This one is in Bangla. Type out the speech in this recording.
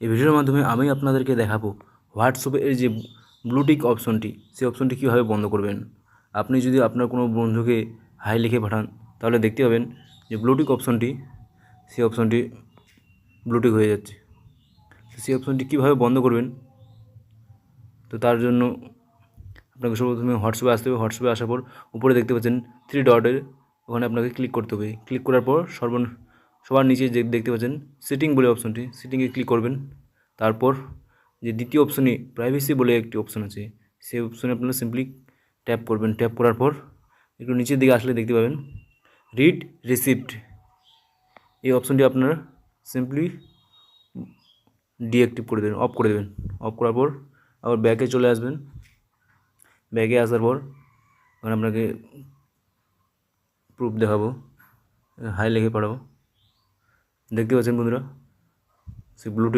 এই ভিডিওর মাধ্যমে আমি আপনাদেরকে দেখাবো হোয়াটসঅ্যাপের যে ব্লুটিক অপশনটি, সেই অপশনটি কীভাবে বন্ধ করবেন। আপনি যদি আপনার কোনো বন্ধুকে হাই লিখে পাঠান তাহলে দেখতে পাবেন যে ব্লুটিক অপশনটি, সেই অপশনটি ব্লুটিক হয়ে যাচ্ছে। সেই অপশনটি কীভাবে বন্ধ করবেন, তো তার জন্য আপনাকে সর্বপ্রথমে হোয়াটসঅ্যাপে আসতে হবে। হোয়াটসঅ্যাপে আসার পর উপরে দেখতে পাচ্ছেন 3 ডটের, ওখানে আপনাকে ক্লিক করতে হবে। ক্লিক করার পর সবার নিচে যে দেখতে পাচ্ছেন সেটিং বলে অপশনটি, সেটিংয়ে ক্লিক করবেন। তারপর যে দ্বিতীয় অপশনে প্রাইভেসি বলে একটি অপশন আছে, সেই অপশনে আপনারা সিম্পলি ট্যাপ করবেন। ট্যাপ করার পর একটু নিচের দিকে আসলে দেখতে পাবেন রিড রিসিপ্ট, এই অপশনটি আপনারা সিম্পলি ডিঅ্যাক্টিভ করে দেবেন, অফ করে দেবেন। অফ করার পর আবার ব্যাকে চলে আসবেন। ব্যাগে আসার পর ওখানে আপনাকে প্রুফ দেখাবো, হাই লিখে পাঠাবো। দেখতে পাচ্ছেন বন্ধুরা, সেই ব্লুটিক